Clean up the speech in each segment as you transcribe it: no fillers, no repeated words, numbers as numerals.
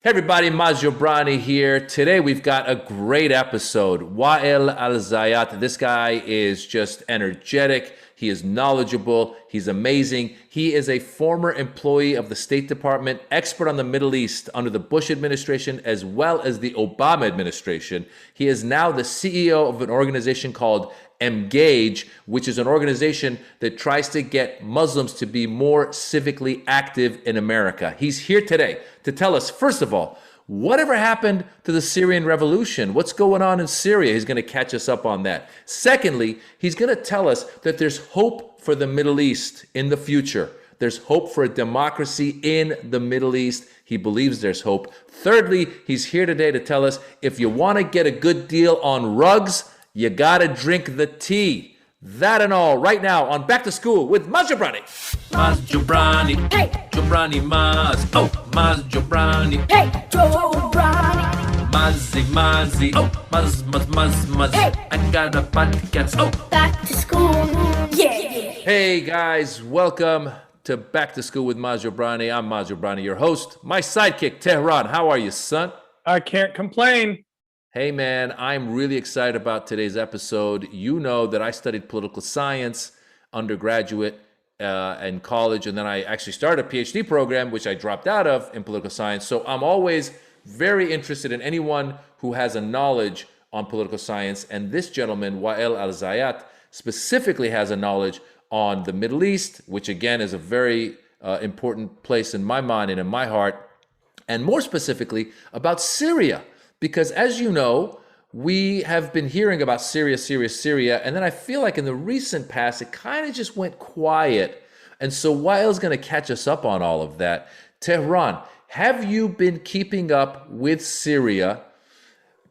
Hey everybody, Maz Jobrani here. Today we've got a great episode. Wael Al-Zayat. This guy is just energetic. He is knowledgeable. He's amazing. He is a former employee of the State Department, expert on the Middle East under the Bush administration as well as the Obama administration. He is now the CEO of an organization called Engage, which is an organization that tries to get Muslims to be more civically active in America. He's here today to tell us, first of all, whatever happened to the Syrian revolution? What's going on in Syria? He's going to catch us up on that. Secondly, he's going to tell us that there's hope for the Middle East in the future. There's hope for a democracy in the Middle East. He believes there's hope. Thirdly, he's here today to tell us if you want to get a good deal on rugs, you gotta drink the tea. That and all right now on Back to School with Maz Jobrani. Maz Jobrani, hey, Jobrani Maz, oh, Maz Jobrani, hey, Jobrani, Mazzy, oh, Maz, hey, I got a podcast, oh, back to school, yeah. Hey guys, welcome to Back to School with Maz Jobrani. I'm Maz Jobrani, your host. My sidekick, Tehran. How are you, son? I can't complain. Hey man, I'm really excited about today's episode. You know that I studied political science undergraduate and college, and then I actually started a PhD program, which I dropped out of in political science. So I'm always very interested in anyone who has a knowledge on political science. And this gentleman, Wael Al-Zayat, specifically has a knowledge on the Middle East, which again is a very important place in my mind and in my heart, and more specifically about Syria. Because as you know, we have been hearing about Syria, and then I feel like in the recent past, it kind of just went quiet. And so Wael's going to catch us up on all of that. Tehran, have you been keeping up with Syria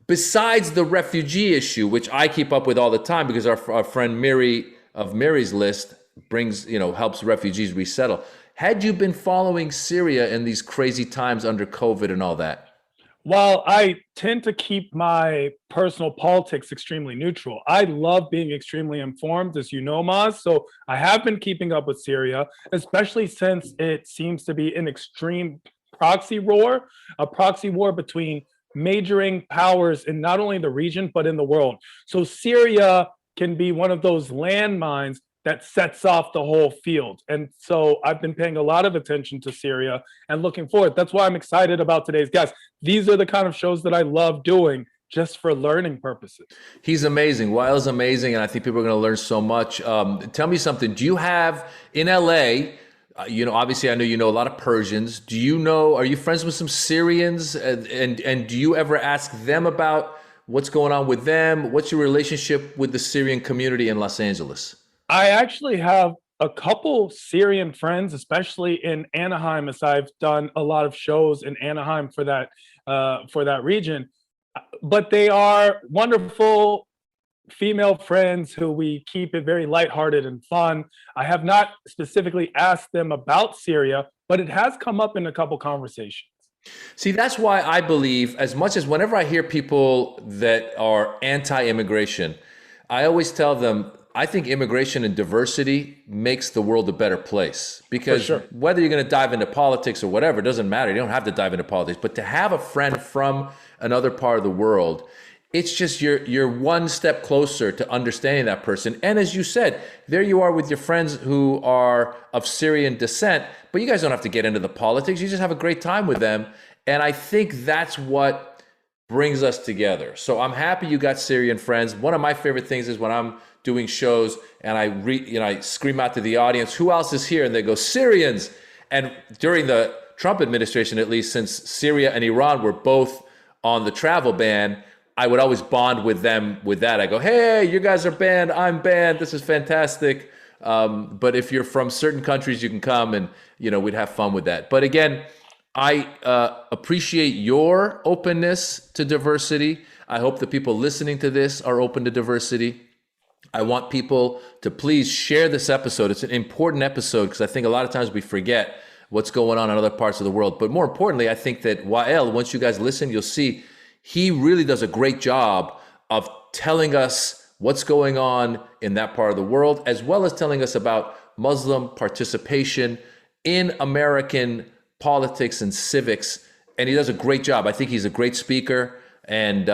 besides the refugee issue, which I keep up with all the time because our friend Miri of Miri's List helps refugees resettle. Had you been following Syria in these crazy times under COVID and all that? While I tend to keep my personal politics extremely neutral, I love being extremely informed, as you know, Maz. So I have been keeping up with Syria, especially since it seems to be an extreme proxy war, a proxy war between majoring powers in not only the region, but in the world. So Syria can be one of those landmines that sets off the whole field. And so I've been paying a lot of attention to Syria and looking forward. That's why I'm excited about today's guest. These are the kind of shows that I love doing just for learning purposes. He's amazing. Wael's amazing, and I think people are going to learn so much. Tell me something. Do you have, in LA, obviously I know you know a lot of Persians. Are you friends with some Syrians? And do you ever ask them about what's going on with them? What's your relationship with the Syrian community in Los Angeles? I actually have a couple Syrian friends, especially in Anaheim, as I've done a lot of shows in Anaheim for that region. But they are wonderful female friends who we keep it very lighthearted and fun. I have not specifically asked them about Syria, but it has come up in a couple conversations. See, that's why I believe, as much as whenever I hear people that are anti-immigration, I always tell them, I think immigration and diversity makes the world a better place, because whether you're going to dive into politics or whatever, it doesn't matter. You don't have to dive into politics, but to have a friend from another part of the world, it's just you're one step closer to understanding that person. And as you said, there you are with your friends who are of Syrian descent, but you guys don't have to get into the politics. You just have a great time with them. And I think that's what brings us together. So I'm happy you got Syrian friends. One of my favorite things is when I'm doing shows and I scream out to the audience, who else is here? And they go, Syrians. And during the Trump administration, at least, since Syria and Iran were both on the travel ban, I would always bond with them with that. I go, hey, you guys are banned, I'm banned, this is fantastic. But if you're from certain countries, you can come, and we'd have fun with that. But again, I appreciate your openness to diversity. I hope the people listening to this are open to diversity. I want people to please share this episode. It's an important episode because I think a lot of times we forget what's going on in other parts of the world. But more importantly, I think that Wael, once you guys listen, you'll see he really does a great job of telling us what's going on in that part of the world, as well as telling us about Muslim participation in American politics and civics and he does a great job. I think he's a great speaker. And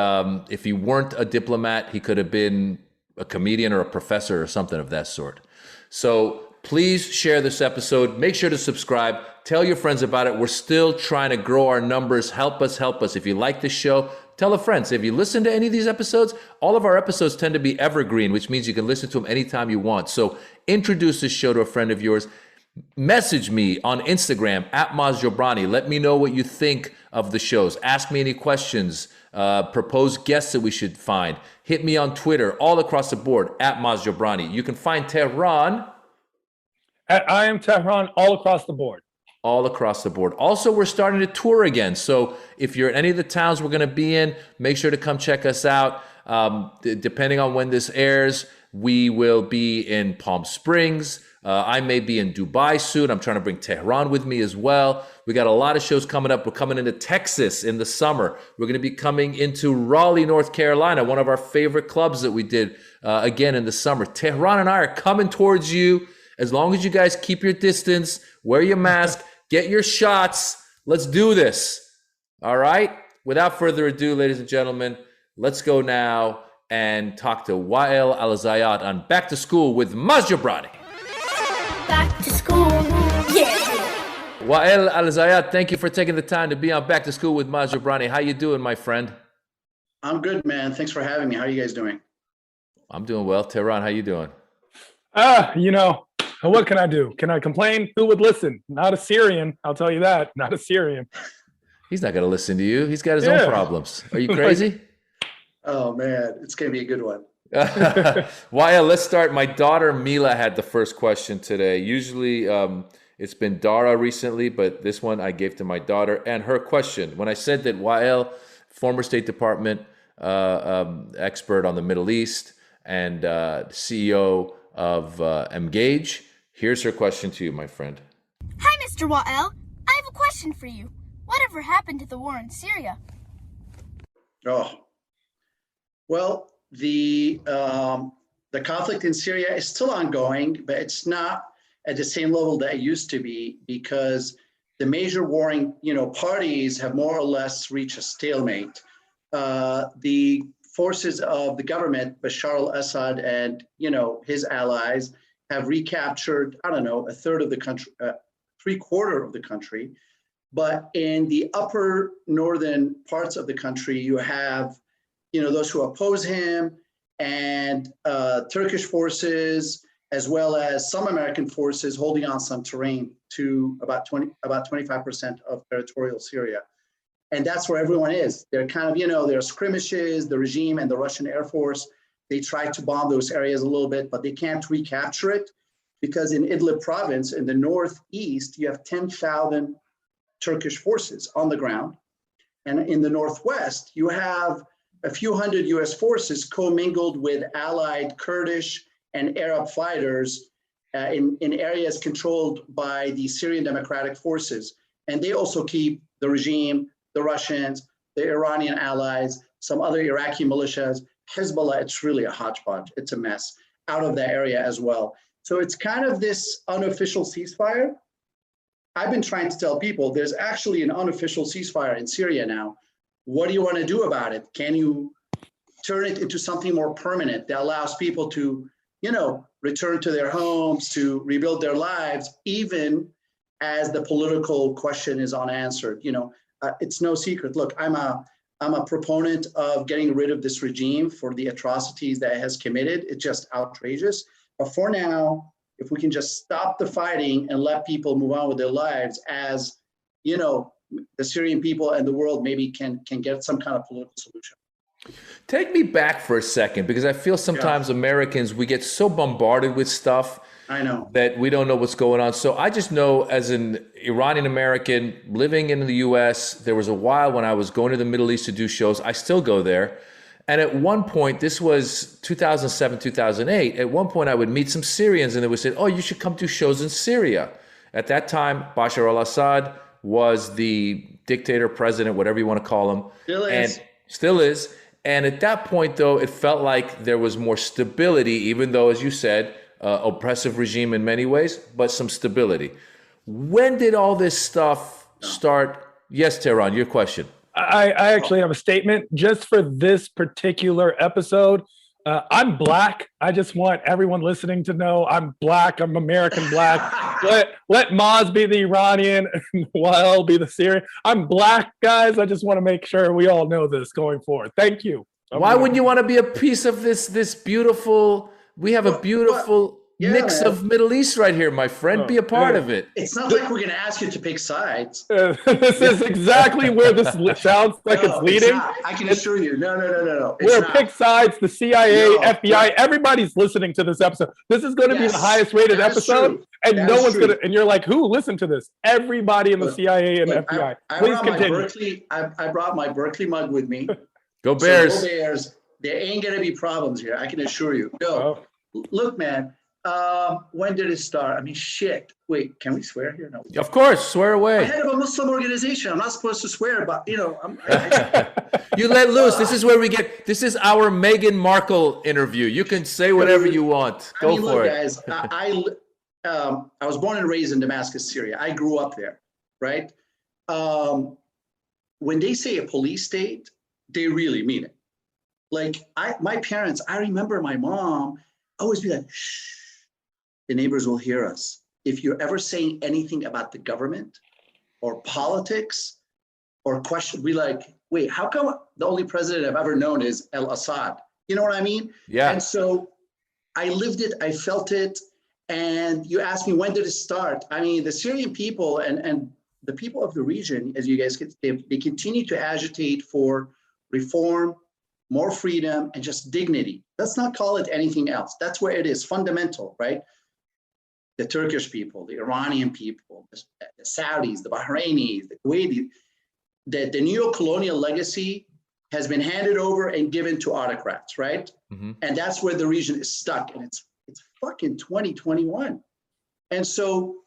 if he weren't a diplomat, he could have been a comedian or a professor or something of that sort. So please share this episode. Make sure to subscribe. Tell your friends about it. We're still trying to grow our numbers. Help us, help us. If you like this show, tell a friend. Say, if you listen to any of these episodes, all of our episodes tend to be evergreen, which means you can listen to them anytime you want. So introduce this show to a friend of yours. Message me on Instagram at Maz Jobrani. Let me know what you think of the shows. Ask me any questions. Propose guests that we should find. Hit me on Twitter, all across the board, at Maz Jobrani. You can find Tehran At I am Tehran all across the board. All across the board. Also, we're starting to tour again. So if you're in any of the towns we're going to be in, make sure to come check us out. Depending on when this airs, we will be in Palm Springs. I may be in Dubai soon. I'm trying to bring Tehran with me as well. We got a lot of shows coming up. We're coming into Texas in the summer. We're going to be coming into Raleigh, North Carolina, one of our favorite clubs that we did again in the summer. Tehran and I are coming towards you. As long as you guys keep your distance, wear your mask, get your shots. Let's do this. All right? Without further ado, ladies and gentlemen, let's go now and talk to Wael Al-Zayat on Back to School with Maz Jobrani. Back to school, yeah. Wael Al-Zayat, thank you for taking the time to be on Back to School with Maz Jobrani. How you doing, my friend? I'm good, man. Thanks for having me. How are you guys doing? I'm doing well. Tehran, how you doing? What can I do? Can I complain? Who would listen? Not a Syrian, I'll tell you that. Not a Syrian. He's not going to listen to you. He's got his own problems. Are you crazy? Oh, man. It's going to be a good one. Wael, let's start. My daughter Mila had the first question today. Usually it's been Dara recently, but this one I gave to my daughter. And her question, when I said that Wael, former State Department expert on the Middle East and CEO of Engage, here's her question to you, my friend. Hi, Mr. Wael. I have a question for you. Whatever happened to the war in Syria? Oh, well, the conflict in Syria is still ongoing, but it's not at the same level that it used to be because the major warring, parties have more or less reached a stalemate. The forces of the government, Bashar al-Assad and, his allies have recaptured, a third of the country, 3/4 of the country. But in the upper northern parts of the country, you have, those who oppose him and Turkish forces, as well as some American forces holding on some terrain to about 25% of territorial Syria. And that's where everyone is. They're kind of, there are skirmishes, the regime and the Russian Air Force, they try to bomb those areas a little bit, but they can't recapture it because in Idlib province, in the northeast, you have 10,000 Turkish forces on the ground. And in the northwest, you have a few hundred US forces commingled with allied Kurdish and Arab fighters in areas controlled by the Syrian Democratic Forces. And they also keep the regime, the Russians, the Iranian allies, some other Iraqi militias, Hezbollah. It's really a hodgepodge. It's a mess out of that area as well. So it's kind of this unofficial ceasefire. I've been trying to tell people there's actually an unofficial ceasefire in Syria now. What do you want to do about it? Can you turn it into something more permanent that allows people to, return to their homes, to rebuild their lives, even as the political question is unanswered? It's no secret. Look, I'm a proponent of getting rid of this regime for the atrocities that it has committed. It's just outrageous. But for now, if we can just stop the fighting and let people move on with their lives, as the Syrian people and the world maybe can get some kind of political solution. Take me back for a second, because I feel sometimes Americans, we get so bombarded with stuff. I know that we don't know what's going on. So I just know, as an Iranian American living in the US, there was a while when I was going to the Middle East to do shows. I still go there. And at one point, this was 2007, 2008, at one point I would meet some Syrians and they would say, oh, you should come do shows in Syria. At that time, Bashar al-Assad was the dictator, president, whatever you want to call him. Still is. And at that point, though, it felt like there was more stability, even though, as you said, oppressive regime in many ways, but some stability. When did all this stuff start, Yes, Tehran, your question. I actually have a statement just for this particular episode. I'm black. I just want everyone listening to know I'm black. I'm American black. Let Maz be the Iranian and Wael be the Syrian. I'm black, guys. I just want to make sure we all know this going forward. Thank you. Why wouldn't you want to be a piece of this beautiful? We have a beautiful mix of Middle East right here, my friend. Be a part of it. It's not like we're going to ask you to pick sides. This is exactly where this sounds like it's leading. I can assure you. No. We're pick sides, the CIA, FBI, everybody's listening to this episode. This is going to be the highest rated episode. And no one's going to, and you're like, who listened to this? Everybody in the CIA and the FBI. Please continue. I brought my Berkeley mug with me. Go Bears. So go Bears. There ain't going to be problems here. I can assure you. Look, man. When did it start? I mean, shit. Wait, can we swear here? No. Of course, swear away. I'm head of a Muslim organization. I'm not supposed to swear, but you know, you let loose. This is where we get. This is our Meghan Markle interview. You can say whatever you want. Go for it, guys. I was born and raised in Damascus, Syria. I grew up there, right? When they say a police state, they really mean it. Like my parents. I remember my mom always be like, shh. The neighbors will hear us. If you're ever saying anything about the government or politics or question, we like, wait, how come the only president I've ever known is al-Assad? You know what I mean? Yeah. And so I lived it, I felt it. And you asked me, when did it start? I mean, the Syrian people and the people of the region, as you guys can, they continue to agitate for reform, more freedom, and just dignity. Let's not call it anything else. That's where it is, fundamental, right? The Turkish people, the Iranian people, the Saudis, the Bahrainis, the Kuwaitis, the neo-colonial legacy has been handed over and given to autocrats, right? Mm-hmm. And that's where the region is stuck. And it's fucking 2021. And so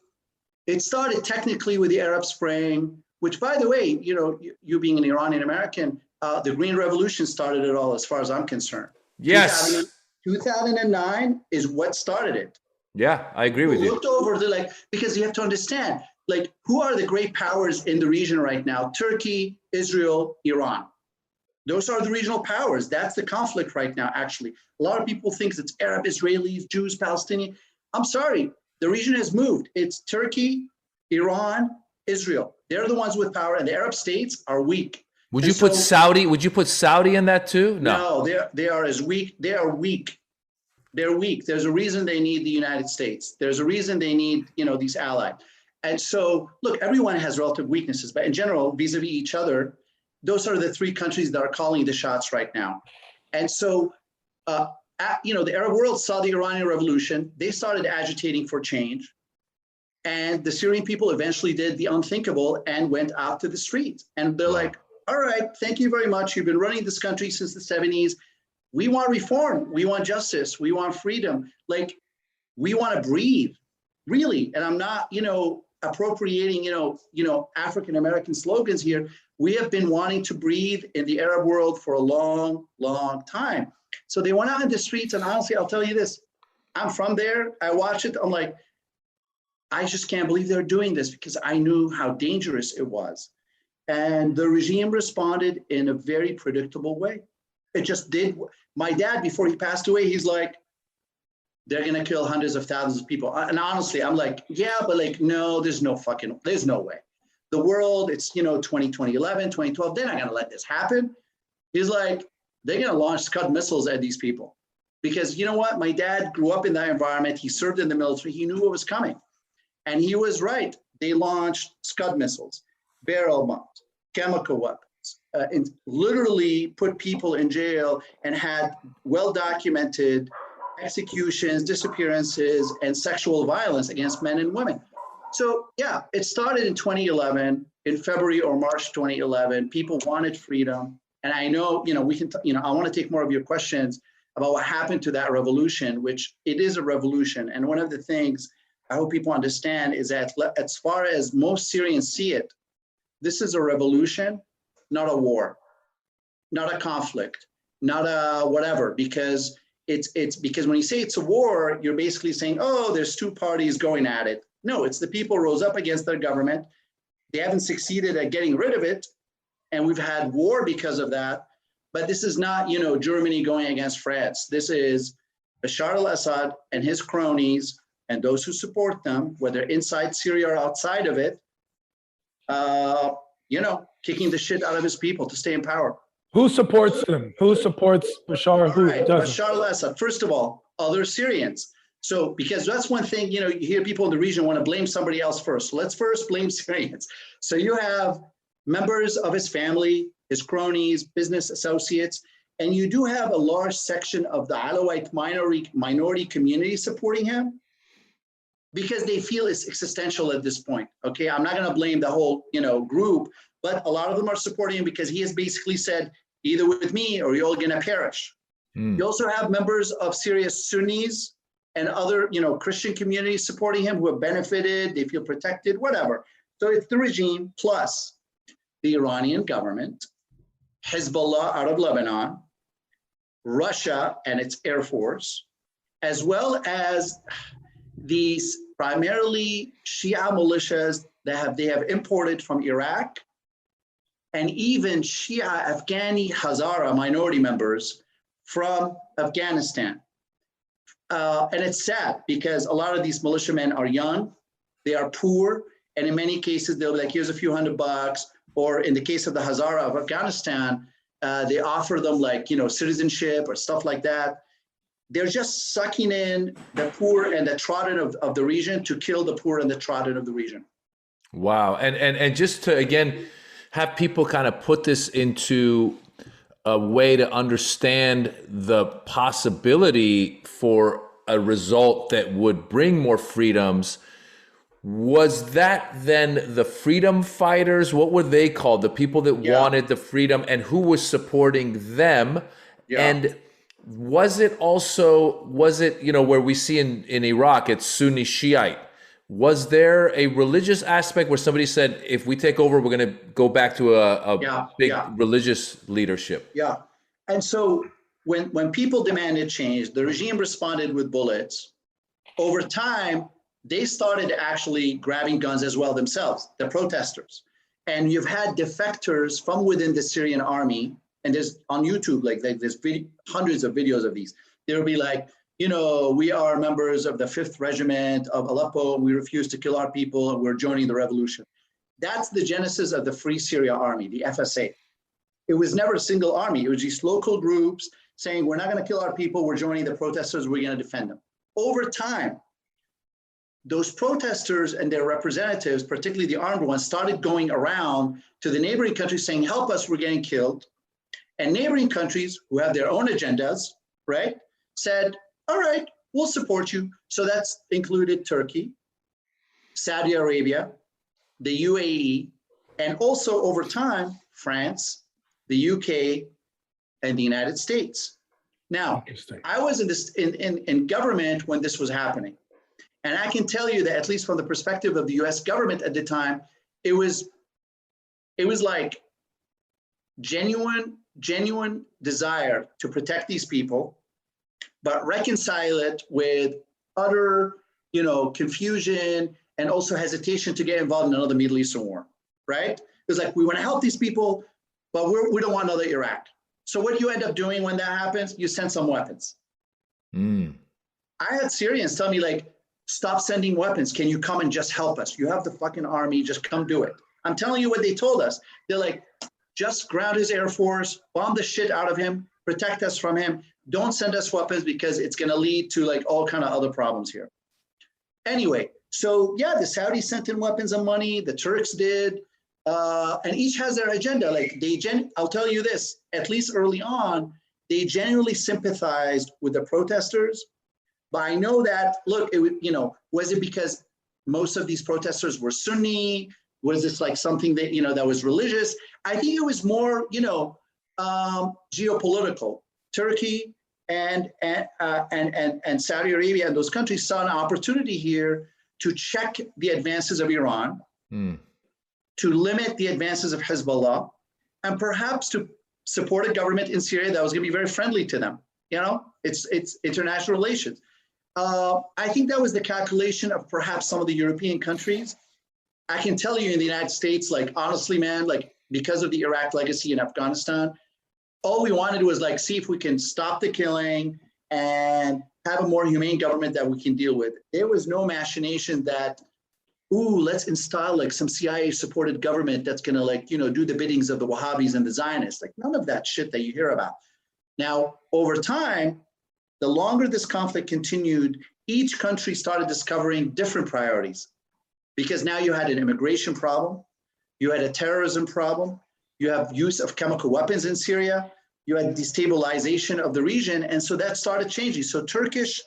it started technically with the Arab Spring, which, by the way, you know, you being an Iranian American, the Green Revolution started it all, as far as I'm concerned. Yes. 2009 is what started it. Yeah, I agree with you. Looked over, they're like, because you have to understand, like, who are the great powers in the region right now? Turkey, Israel, Iran. Those are the regional powers. That's the conflict right now, actually. A lot of people think it's Arab, Israelis, Jews, Palestinian. I'm sorry, the region has moved. It's Turkey, Iran, Israel. They're the ones with power, and the Arab states are weak. Would you put Saudi in that too? No, they are as weak. They are weak. They're weak. There's a reason they need the United States. There's a reason they need, you know, these allies. And so, look, everyone has relative weaknesses, but in general, vis-a-vis each other, those are the three countries that are calling the shots right now. And so, you know, the Arab world saw the Iranian Revolution. They started agitating for change. And the Syrian people eventually did the unthinkable and went out to the streets. And they're like, all right, thank you very much. You've been running this country since the 70s. We want reform. We want justice. We want freedom. Like, we want to breathe, really. And I'm not, you know, appropriating, you know, African-American slogans here. We have been wanting to breathe in the Arab world for a long, long time. So they went out in the streets, and honestly, I'll tell you this. I'm from there. I watch it. I'm like, I just can't believe they're doing this, because I knew how dangerous it was. And the regime responded in a very predictable way. It just did. My dad, before he passed away, he's like, they're going to kill hundreds of thousands of people. And honestly, I'm like, yeah, but like, no, there's no way. The world, it's, you know, 2011, 2012, they're not going to let this happen. He's like, they're going to launch Scud missiles at these people. Because you know what? My dad grew up in that environment. He served in the military. He knew what was coming. And he was right. They launched Scud missiles, barrel bombs, chemical weapons, and literally put people in jail, and had well-documented executions, disappearances, and sexual violence against men and women. So yeah, it started in 2011, in February or March 2011. People wanted freedom. And I know, you know, we can, you know, I want to take more of your questions about what happened to that revolution, which it is a revolution. And one of the things I hope people understand is that, as far as most Syrians see it, this is a revolution, not a war, not a conflict, not a whatever, because it's because when you say it's a war, you're basically saying, oh, there's two parties going at it. No, it's the people rose up against their government. They haven't succeeded at getting rid of it, and we've had war because of that. But this is not, Germany going against France. This is Bashar al-Assad and his cronies and those who support them, whether inside Syria or outside of it, kicking the shit out of his people to stay in power. Who supports him? Who supports Bashar? Who doesn't? Bashar al-Assad, first of all, other Syrians. So, because that's one thing, you hear people in the region want to blame somebody else first. So let's first blame Syrians. So you have members of his family, his cronies, business associates, and you do have a large section of the Alawite minority community supporting him because they feel it's existential at this point. Okay, I'm not going to blame the whole, group, but a lot of them are supporting him because he has basically said, either with me or you're all going to perish. You also have members of Syria's Sunnis and other, Christian communities supporting him who have benefited, they feel protected, whatever. So it's the regime plus the Iranian government, Hezbollah out of Lebanon, Russia and its Air Force, as well as these primarily Shia militias that they have imported from Iraq, and even Shia Afghani Hazara minority members from Afghanistan. And it's sad because a lot of these militiamen are young, they are poor, and in many cases they'll be like, here's a few $100, or in the case of the Hazara of Afghanistan, they offer them citizenship or stuff like that. They're just sucking in the poor and the trodden of the region to kill the poor and the trodden of the region. Wow. And just to, again, have people kind of put this into a way to understand the possibility for a result that would bring more freedoms. Was that then the freedom fighters? What were they called? The people that wanted the freedom, and who was supporting them? Yeah. And was it where we see in Iraq, it's Sunni Shiite? Was there a religious aspect where somebody said, if we take over, we're going to go back to a big religious leadership? Yeah. And so when people demanded change, the regime responded with bullets. Over time, they started actually grabbing guns as well themselves, the protesters. And you've had defectors from within the Syrian army, and there's on YouTube, there's hundreds of videos of these. They'll be like, we are members of the 5th Regiment of Aleppo, and we refuse to kill our people, and we're joining the revolution. That's the genesis of the Free Syria Army, the FSA. It was never a single army. It was these local groups saying, we're not going to kill our people, we're joining the protesters, we're going to defend them. Over time, those protesters and their representatives, particularly the armed ones, started going around to the neighboring countries saying, help us, we're getting killed. And neighboring countries who have their own agendas, right, said, all right, we'll support you. So that's included Turkey, Saudi Arabia, the UAE, and also over time, France, the UK, and the United States. Now, I was in government when this was happening. And I can tell you that, at least from the perspective of the US government at the time, it was like genuine desire to protect these people, but reconcile it with utter, confusion and also hesitation to get involved in another Middle Eastern war, right? It's like, we want to help these people, but we don't want another Iraq. So what do you end up doing when that happens? You send some weapons. I had Syrians tell me, stop sending weapons. Can you come and just help us? You have the fucking army, just come do it. I'm telling you what they told us. They're like, just ground his Air Force, bomb the shit out of him, protect us from him. Don't send us weapons because it's going to lead to all kind of other problems here. Anyway, so the Saudis sent in weapons and money, the Turks did, and each has their agenda. I'll tell you this, at least early on, they genuinely sympathized with the protesters. But I know that, look, was it because most of these protesters were Sunni? Was this something that, that was religious? I think it was more, geopolitical. Turkey and Saudi Arabia and those countries saw an opportunity here to check the advances of Iran, to limit the advances of Hezbollah, and perhaps to support a government in Syria that was going to be very friendly to them. It's international relations. I think that was the calculation of perhaps some of the European countries. I can tell you in the United States, like, honestly, man, like, because of the Iraq legacy in Afghanistan, all we wanted was like, see if we can stop the killing and have a more humane government that we can deal with. There was no machination that, ooh, let's install like some CIA supported government that's going to, like, you know, do the biddings of the Wahhabis and the Zionists. Like, none of that shit that you hear about. Now, over time, the longer this conflict continued, each country started discovering different priorities, because now you had an immigration problem, you had a terrorism problem, you have use of chemical weapons in Syria, you had destabilization of the region, and so that started changing. So Turkish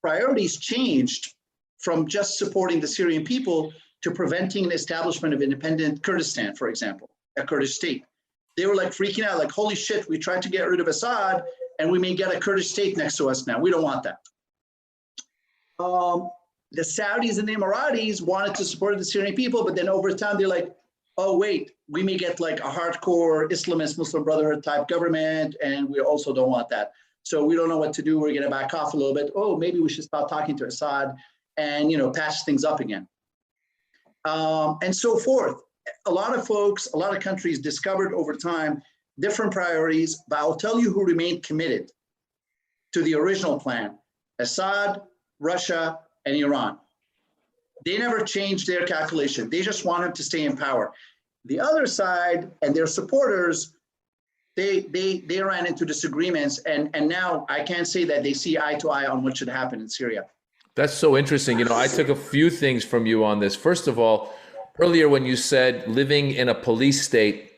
priorities changed from just supporting the Syrian people to preventing the establishment of independent Kurdistan, for example, a Kurdish state. They were like freaking out, like, holy shit, we tried to get rid of Assad and we may get a Kurdish state next to us now. We don't want that. The Saudis and the Emiratis wanted to support the Syrian people, but then over time they're like, oh wait, we may get like a hardcore Islamist Muslim Brotherhood type government, and we also don't want that. So we don't know what to do. We're going to back off a little bit. Oh, maybe we should stop talking to Assad and, you know, patch things up again, and so forth. A lot of folks, a lot of countries discovered over time different priorities, but I'll tell you who remained committed to the original plan: Assad, Russia, and Iran. They never changed their calculation. They just want him to stay in power. The other side and their supporters, they ran into disagreements, and now I can't say that they see eye to eye on what should happen in Syria. That's so interesting. You know, I took a few things from you on this. First of all, earlier when you said living in a police state,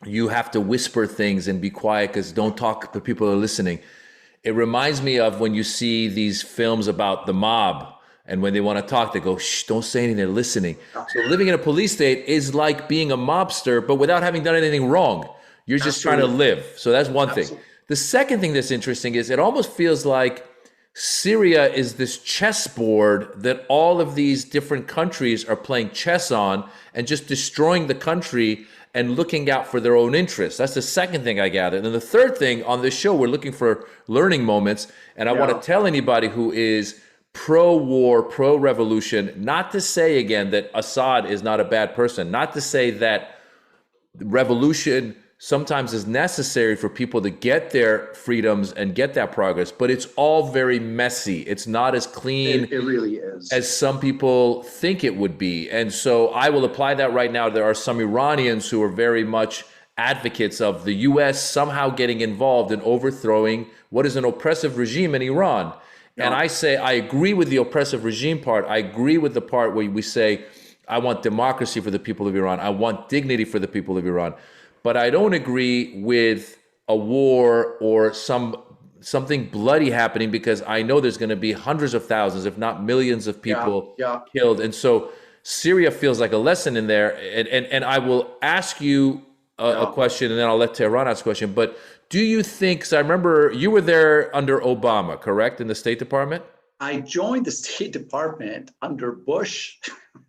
you have to whisper things and be quiet because don't talk, but people are listening. It reminds me of when you see these films about the mob, and when they want to talk, they go, shh, don't say anything, they're listening. So living in a police state is like being a mobster, but without having done anything wrong. You're just trying to live. So that's one thing. The second thing that's interesting is it almost feels like Syria is this chessboard that all of these different countries are playing chess on and just destroying the country and looking out for their own interests. That's the second thing I gather. And then the third thing, on this show, we're looking for learning moments. And I want to tell anybody who is pro-war, pro-revolution, not to say again that Assad is not a bad person, not to say that revolution sometimes is necessary for people to get their freedoms and get that progress, but it's all very messy. It's not as clean It really is, as some people think it would be. And so I will apply that right now. There are some Iranians who are very much advocates of the US somehow getting involved in overthrowing what is an oppressive regime in Iran. And I say, I agree with the oppressive regime part. I agree with the part where we say, I want democracy for the people of Iran. I want dignity for the people of Iran. But I don't agree with a war or something bloody happening, because I know there's going to be hundreds of thousands, if not millions of people killed. And so Syria feels like a lesson in there. And I will ask you a question, and then I'll let Tehran ask a question. But do you think, because I remember you were there under Obama, correct, in the State Department? I joined the State Department under Bush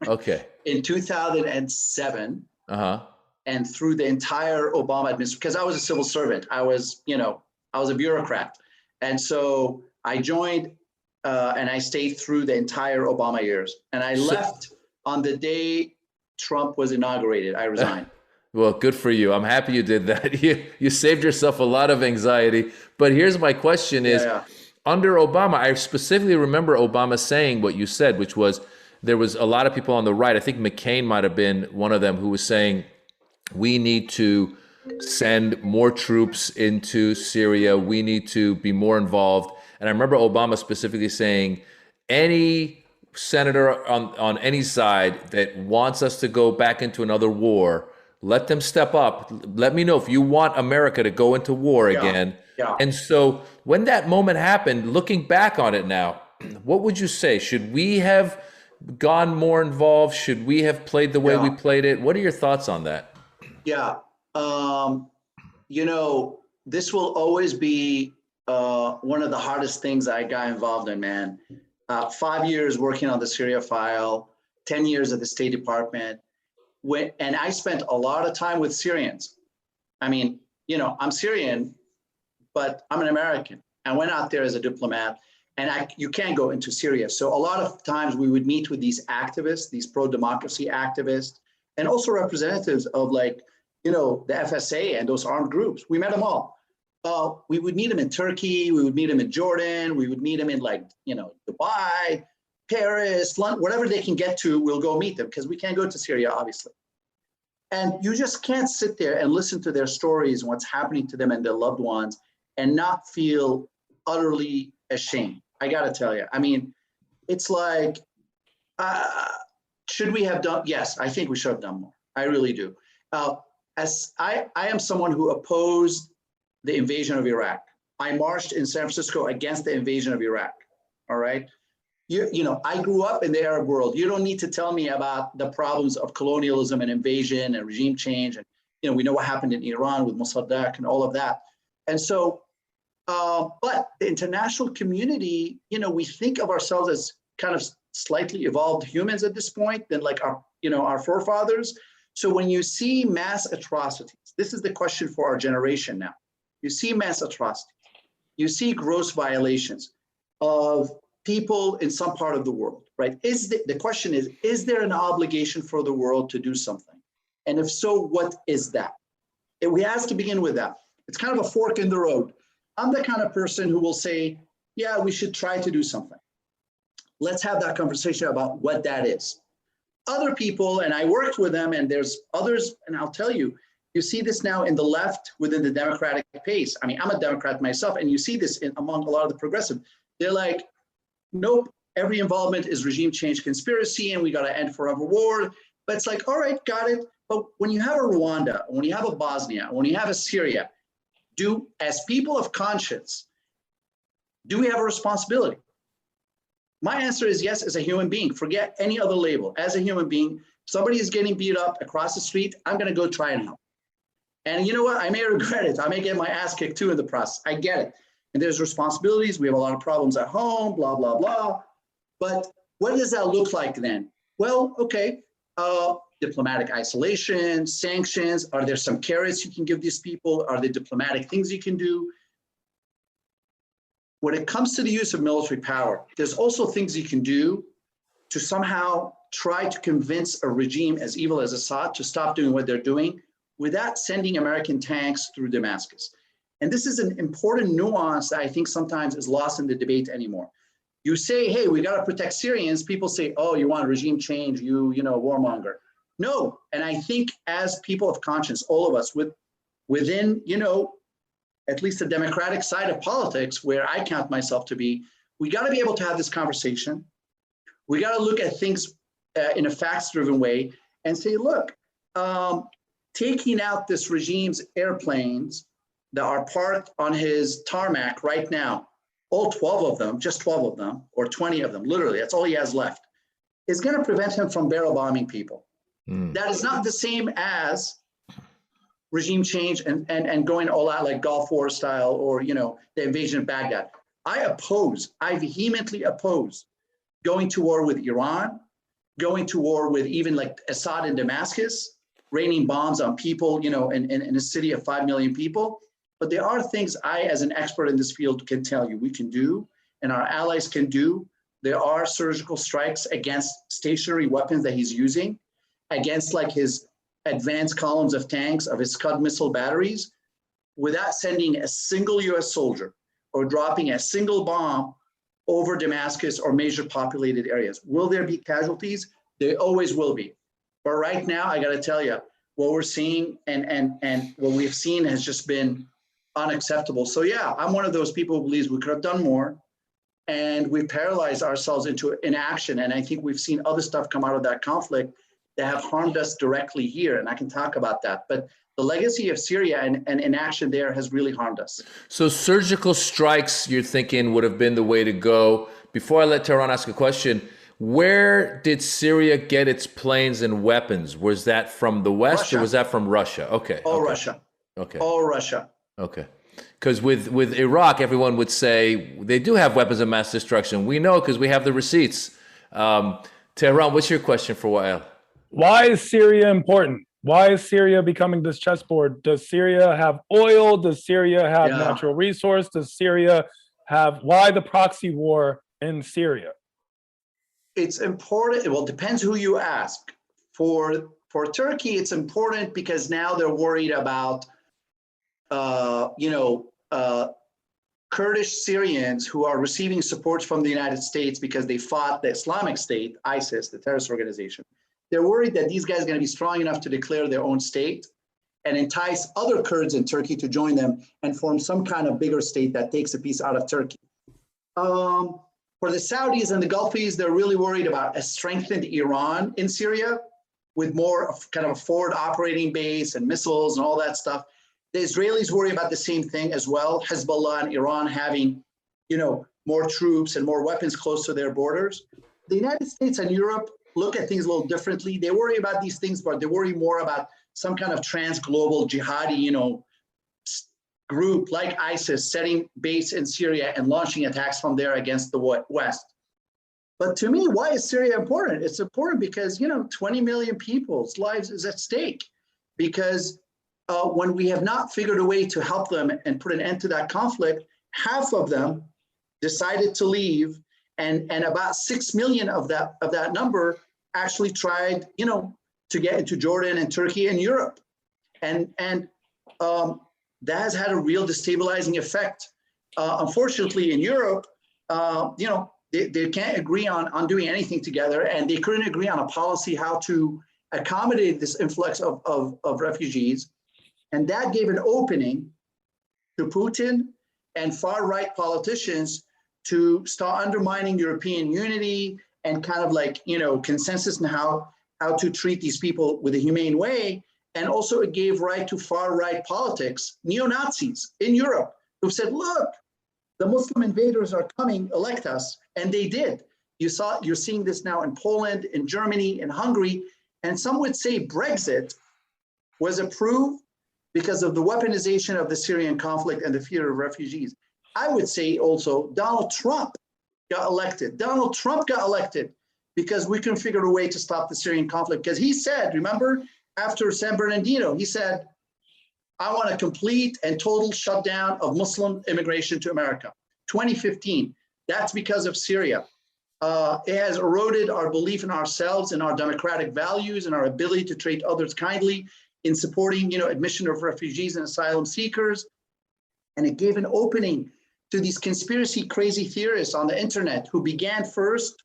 Okay. in 2007. Uh-huh. And through the entire Obama administration, because I was a civil servant. I was a bureaucrat. And so I joined and I stayed through the entire Obama years. And I left on the day Trump was inaugurated. I resigned. Well, good for you. I'm happy you did that. You saved yourself a lot of anxiety. But here's my question is, under Obama, I specifically remember Obama saying what you said, which was there was a lot of people on the right. I think McCain might have been one of them, who was saying, we need to send more troops into Syria. We need to be more involved. And I remember Obama specifically saying, any senator on any side that wants us to go back into another war, let them step up. Let me know if you want America to go into war again. Yeah. And so when that moment happened, looking back on it now, what would you say? Should we have gone more involved? Should we have played the way we played it? What are your thoughts on that? Yeah. This will always be one of the hardest things I got involved in, man. 5 years working on the Syria file, 10 years at the State Department. And I spent a lot of time with Syrians. I mean, I'm Syrian, but I'm an American. I went out there as a diplomat. And you can't go into Syria. So a lot of times we would meet with these activists, these pro-democracy activists, and also representatives of like, the FSA and those armed groups. We met them all. We would meet them in Turkey. We would meet them in Jordan. We would meet them in like, Dubai, Paris, London, whatever they can get to, we'll go meet them because we can't go to Syria, obviously. And you just can't sit there and listen to their stories and what's happening to them and their loved ones and not feel utterly ashamed. I got to tell you, I mean, it's like, should we have done? Yes, I think we should have done more. I really do. As I am someone who opposed the invasion of Iraq. I marched in San Francisco against the invasion of Iraq. All right. I grew up in the Arab world. You don't need to tell me about the problems of colonialism and invasion and regime change. And, we know what happened in Iran with Mossadegh and all of that. And so, but the international community, we think of ourselves as kind of slightly evolved humans at this point than like our forefathers. So when you see mass atrocities, this is the question for our generation now. You see mass atrocities, you see gross violations of people in some part of the world, right? The question is there an obligation for the world to do something? And if so, what is that? And we have to begin with that. It's kind of a fork in the road. I'm the kind of person who will say, yeah, we should try to do something. Let's have that conversation about what that is. Other people, and I worked with them, and there's others, and I'll tell you, you see this now in the left within the Democratic pace. I mean, I'm a Democrat myself, and you see this among a lot of the progressive. They're like, nope, every involvement is regime change conspiracy, and we got to end forever war. But it's like, all right, got it. But when you have a Rwanda, when you have a Bosnia, when you have a Syria, as people of conscience, do we have a responsibility? My answer is yes, as a human being. Forget any other label. As a human being, somebody is getting beat up across the street, I'm going to go try and help. And you know what? I may regret it. I may get my ass kicked too in the process. I get it. And there's responsibilities. We have a lot of problems at home, blah, blah, blah. But what does that look like then? Well, okay, diplomatic isolation, sanctions. Are there some carrots you can give these people? Are there diplomatic things you can do? When it comes to the use of military power, there's also things you can do to somehow try to convince a regime as evil as Assad to stop doing what they're doing without sending American tanks through Damascus. And this is an important nuance that I think sometimes is lost in the debate anymore. You say, hey, we got to protect Syrians. People say, oh, you want regime change, you warmonger. No, and I think as people of conscience, all of us within, at least the democratic side of politics, where I count myself to be, we got to be able to have this conversation. We got to look at things in a facts-driven way and say, look, taking out this regime's airplanes that are parked on his tarmac right now, all 12 of them, just 12 of them, or 20 of them, literally, that's all he has left, is going to prevent him from barrel bombing people. That is not the same as regime change and going all out like Gulf War style or, the invasion of Baghdad. I vehemently oppose going to war with Iran, going to war with even like Assad in Damascus, raining bombs on people, in a city of 5 million people. But there are things I, as an expert in this field, can tell you we can do and our allies can do. There are surgical strikes against stationary weapons that he's using, against like his advanced columns of tanks, of his Scud missile batteries, without sending a single US soldier or dropping a single bomb over Damascus or major populated areas. Will there be casualties? There always will be. But right now, I got to tell you, what we're seeing and what we've seen has just been unacceptable. So yeah, I'm one of those people who believes we could have done more, and we paralyzed ourselves into inaction. And I think we've seen other stuff come out of that conflict that have harmed us directly here, and I can talk about that. But the legacy of Syria and inaction there has really harmed us. So surgical strikes, you're thinking, would have been the way to go. Before I let Tehran ask a question, where did Syria get its planes and weapons? Was that from the West Russia. Or was that from Russia? Okay. All okay. Russia. Okay. All Russia. Okay. Because with Iraq, everyone would say they do have weapons of mass destruction. We know because we have the receipts. Tehran, what's your question for Wael? Why is Syria important? Why is Syria becoming this chessboard? Does Syria have oil? Does Syria have natural resource? Does Syria why the proxy war in Syria? It's important. Well, it depends who you ask. For Turkey, it's important because now they're worried about, Kurdish Syrians who are receiving support from the United States because they fought the Islamic State, ISIS, the terrorist organization. They're worried that these guys are going to be strong enough to declare their own state and entice other Kurds in Turkey to join them and form some kind of bigger state that takes a piece out of Turkey. For the Saudis and the Gulfies, they're really worried about a strengthened Iran in Syria with more of kind of a forward operating base and missiles and all that stuff. The Israelis worry about the same thing as well. Hezbollah and Iran having, more troops and more weapons close to their borders. The United States and Europe look at things a little differently. They worry about these things, but they worry more about some kind of trans-global jihadi, group like ISIS setting base in Syria and launching attacks from there against the West. But to me, why is Syria important? It's important because, 20 million people's lives is at stake. Because when we have not figured a way to help them and put an end to that conflict, half of them decided to leave, and about 6 million of that number actually tried, to get into Jordan and Turkey and Europe, and that has had a real destabilizing effect. Unfortunately, in Europe, they can't agree on doing anything together, and they couldn't agree on a policy how to accommodate this influx of refugees. And that gave an opening to Putin and far-right politicians to start undermining European unity and kind of consensus on how to treat these people with a humane way. And also it gave right to far-right politics, neo-Nazis in Europe, who said, look, the Muslim invaders are coming, elect us. And they did. You're seeing this now in Poland, in Germany, in Hungary. And some would say Brexit was approved because of the weaponization of the Syrian conflict and the fear of refugees. I would say also Donald Trump got elected. Donald Trump got elected because we couldn't figure a way to stop the Syrian conflict. Because he said, remember, after San Bernardino, he said, I want a complete and total shutdown of Muslim immigration to America. 2015, that's because of Syria. It has eroded our belief in ourselves and our democratic values and our ability to treat others kindly in supporting, admission of refugees and asylum seekers. And it gave an opening to these conspiracy crazy theorists on the internet who began first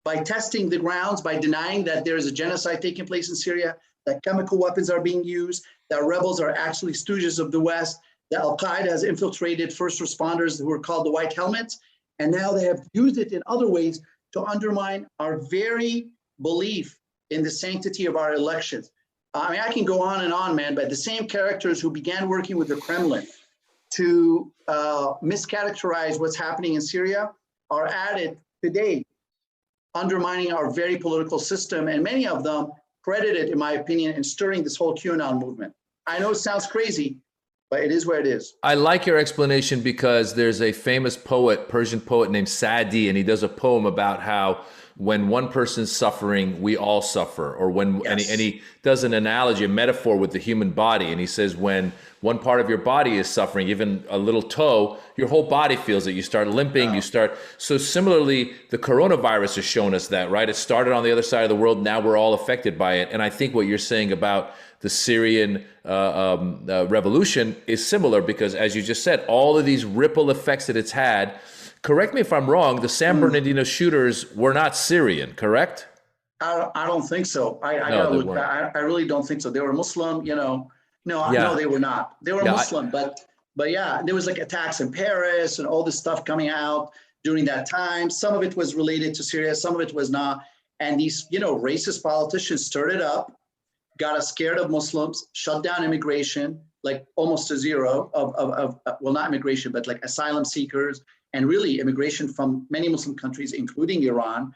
by testing the grounds, by denying that there is a genocide taking place in Syria, that chemical weapons are being used, that rebels are actually stooges of the West, that Al-Qaeda has infiltrated first responders who are called the White Helmets. And now they have used it in other ways to undermine our very belief in the sanctity of our elections. I can go on, man, but the same characters who began working with the Kremlin to mischaracterize what's happening in Syria are at it today, undermining our very political system, and many of them credited, in my opinion, in stirring this whole QAnon movement. I know it sounds crazy, but it is where it is. I like your explanation because there's a famous poet, Persian poet named Sa'di, and he does a poem about how when one person's suffering, we all suffer. Or when, yes. and he does an analogy, a metaphor with the human body. And he says, when one part of your body is suffering, even a little toe, your whole body feels it. You start limping, So similarly, the coronavirus has shown us that, right? It started on the other side of the world. Now we're all affected by it. And I think what you're saying about the Syrian revolution is similar because, as you just said, all of these ripple effects that it's had. Correct me if I'm wrong, the San Bernardino shooters were not Syrian, correct? I don't think so. I really don't think so. They were Muslim, No, they were not. They were Muslim, but yeah, there was attacks in Paris and all this stuff coming out during that time. Some of it was related to Syria, some of it was not. And these, racist politicians stirred it up, got us scared of Muslims, shut down immigration, almost to zero of not immigration, but asylum seekers, and really immigration from many Muslim countries, including Iran.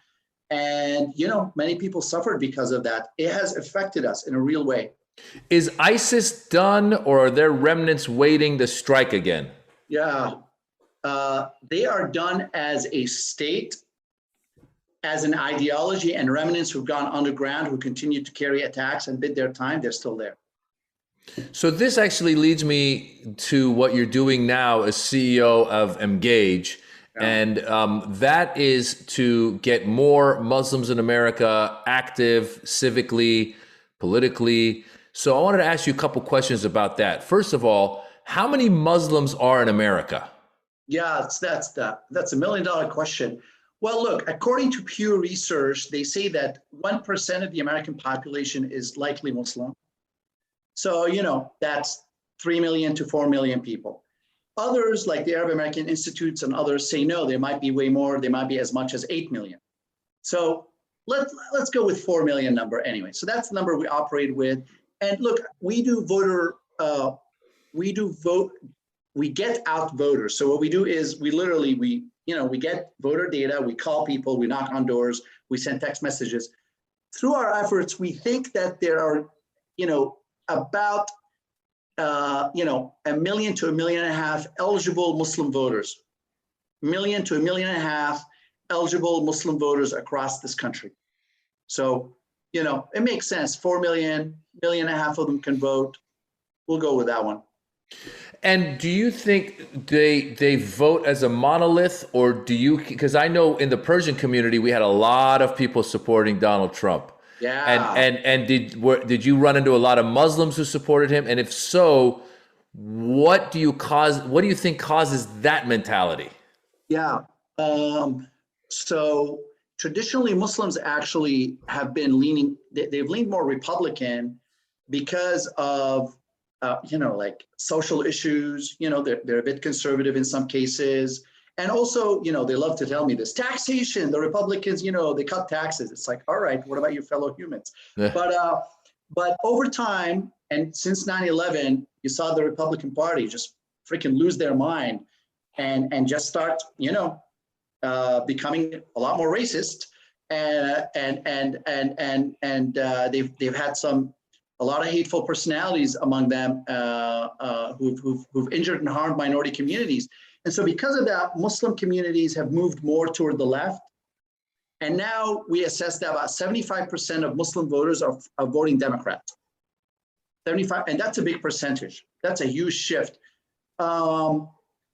And, many people suffered because of that. It has affected us in a real way. Is ISIS done, or are there remnants waiting to strike again? Yeah, they are done as a state, as an ideology, and remnants who've gone underground, who continue to carry attacks and bid their time, they're still there. So this actually leads me to what you're doing now as CEO of Engage. And that is to get more Muslims in America active civically, politically. So I wanted to ask you a couple questions about that. First of all, how many Muslims are in America? Yeah, that's $1 million question. Well, look, according to Pew Research, they say that 1% of the American population is likely Muslim. So, that's 3 million to 4 million people. Others, like the Arab American Institutes and others, say no, there might be way more. They might be as much as 8 million. So let's go with 4 million number anyway. So that's the number we operate with. And look, we get out voters. So what we do is we get voter data, we call people, we knock on doors, we send text messages. Through our efforts, we think that there are, about 1 million to 1.5 million eligible Muslim voters, 1 million to 1.5 million eligible Muslim voters across this country. So, it makes sense. 4 million, 1.5 million of them can vote. We'll go with that one. And do you think they vote as a monolith, or because I know in the Persian community, we had a lot of people supporting Donald Trump. Yeah. And did you run into a lot of Muslims who supported him? And if so, what do you think causes that mentality? Yeah. So traditionally, Muslims actually have been they've leaned more Republican because of, like social issues. They're a bit conservative in some cases. And also, they love to tell me this taxation, the Republicans, they cut taxes. It's like, all right, what about your fellow humans? Yeah. But over time, and since 9/11, you saw the Republican Party just freaking lose their mind and just start, becoming a lot more racist. And they've had a lot of hateful personalities among them who've injured and harmed minority communities. And so because of that, Muslim communities have moved more toward the left. And now we assess that about 75% of Muslim voters are voting Democrat. 75, and that's a big percentage. That's a huge shift.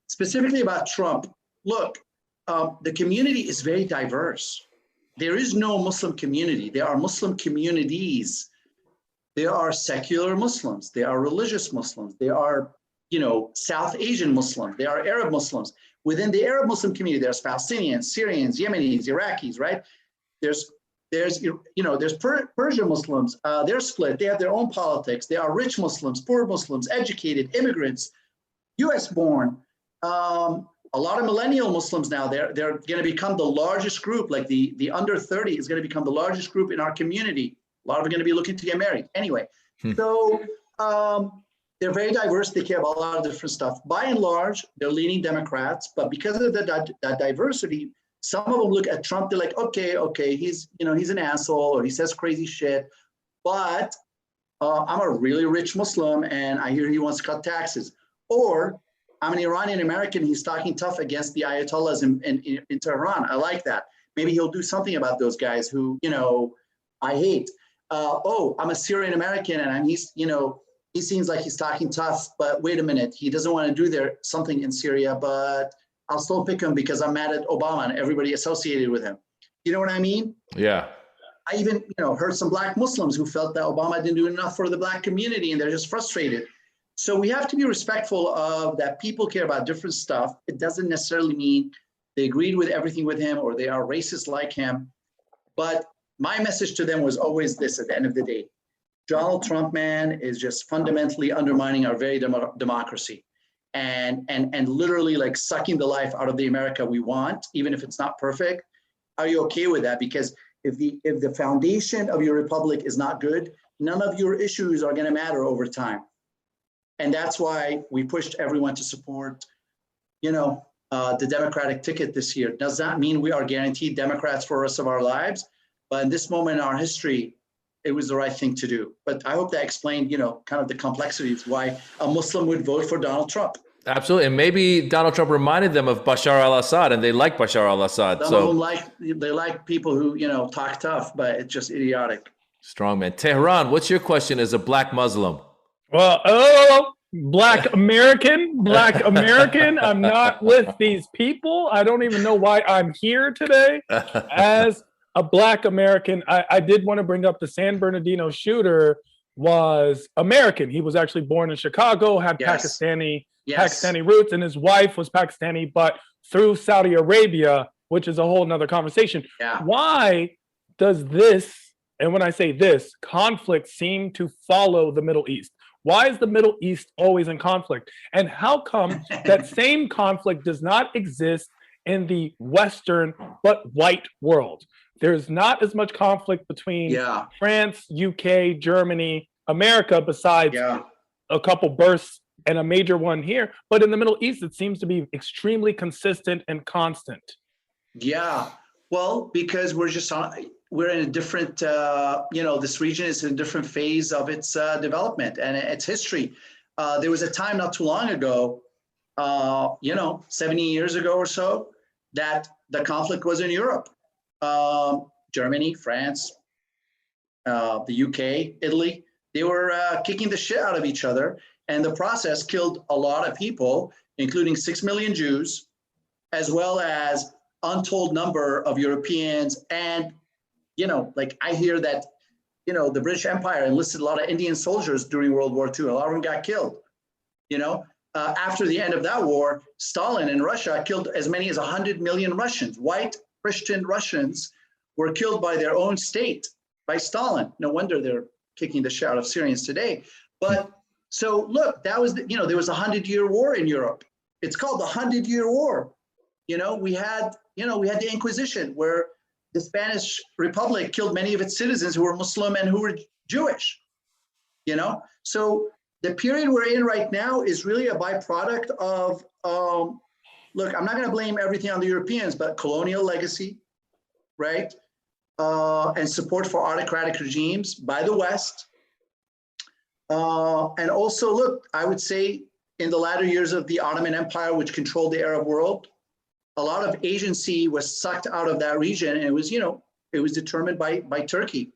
Specifically about Trump, look, the community is very diverse. There is no Muslim community. There are Muslim communities. There are secular Muslims. There are religious Muslims. There are South Asian Muslims. There are Arab Muslims. Within the Arab Muslim community, there's Palestinians, Syrians, Yemenis, Iraqis, right? There's Persian Muslims. They're split. They have their own politics. There are rich Muslims, poor Muslims, educated, immigrants, U.S. born. A lot of millennial Muslims now, they're going to become the largest group. Like the under 30 is going to become the largest group in our community. A lot of them are going to be looking to get married. Anyway, so they're very diverse. They care about a lot of different stuff. By and large, they're leaning Democrats, but because of that diversity, some of them look at Trump. They're like, okay, he's an asshole, or he says crazy shit, but I'm a really rich Muslim, and I hear he wants to cut taxes. Or I'm an Iranian American. He's talking tough against the Ayatollahs in Tehran. I like that. Maybe he'll do something about those guys who I hate. I'm a Syrian American, and he seems like he's talking tough, but wait a minute, he doesn't want to do something in Syria, but I'll still pick him because I'm mad at Obama and everybody associated with him. You know what I mean? Yeah. I even, heard some Black Muslims who felt that Obama didn't do enough for the Black community, and they're just frustrated. So we have to be respectful of that. People care about different stuff. It doesn't necessarily mean they agreed with everything with him or they are racist like him. But my message to them was always this at the end of the day. Donald Trump, man, is just fundamentally undermining our very democracy and literally like sucking the life out of the America we want, even if it's not perfect. Are you okay with that? Because if the foundation of your republic is not good, none of your issues are going to matter over time. And that's why we pushed everyone to support, the Democratic ticket this year. Does not mean we are guaranteed Democrats for the rest of our lives, but in this moment in our history, it was the right thing to do. But I hope that explained, kind of the complexities why a Muslim would vote for Donald Trump. Absolutely. And maybe Donald Trump reminded them of Bashar al-Assad, and they like Bashar al-Assad. Some of them they like people who, talk tough, but it's just idiotic. Strong man. Tehran, what's your question as a Black Muslim? Well, Black American. I'm not with these people. I don't even know why I'm here today. As a Black American, I did want to bring up the San Bernardino shooter was American. He was actually born in Chicago, had Yes. Pakistani roots, and his wife was Pakistani, but through Saudi Arabia, which is a whole nother conversation. Yeah. Why does this, and when I say this, conflict seem to follow the Middle East? Why is the Middle East always in conflict? And how come that same conflict does not exist in the Western but white world? There's not as much conflict between France, UK, Germany, America, besides a couple bursts and a major one here. But in the Middle East, it seems to be extremely consistent and constant. Yeah. Well, because we're in a different, this region is in a different phase of its development and its history. There was a time not too long ago, 70 years ago or so, that the conflict was in Europe. Germany, France, the UK, Italy, they were kicking the shit out of each other. And the process killed a lot of people, including 6 million Jews, as well as untold number of Europeans. And, I hear that, the British Empire enlisted a lot of Indian soldiers during World War II. A lot of them got killed. After the end of that war, Stalin in Russia killed as many as 100 million Russians. White Christian Russians were killed by their own state, by Stalin. No wonder they're kicking the shit out of Syrians today. But so look, that was, there was a 100-year war in Europe. It's called the 100-Year War. We had the Inquisition, where the Spanish Republic killed many of its citizens who were Muslim and who were Jewish. So the period we're in right now is really a byproduct of, look, I'm not going to blame everything on the Europeans, but colonial legacy, right? And support for autocratic regimes by the West. And also, look, I would say in the latter years of the Ottoman Empire, which controlled the Arab world, a lot of agency was sucked out of that region, and it was determined by Turkey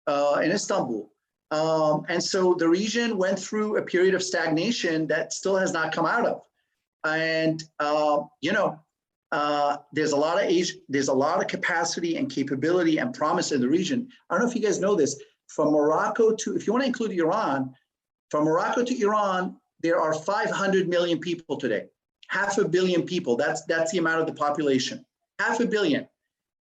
in Istanbul. And so the region went through a period of stagnation that still has not come out of. And there's a lot of capacity and capability and promise in the region. I don't know if you guys know this. From Morocco to, if you want to include Iran, from Morocco to Iran, there are 500 million people today. 500 million people. That's the amount of the population. 500 million.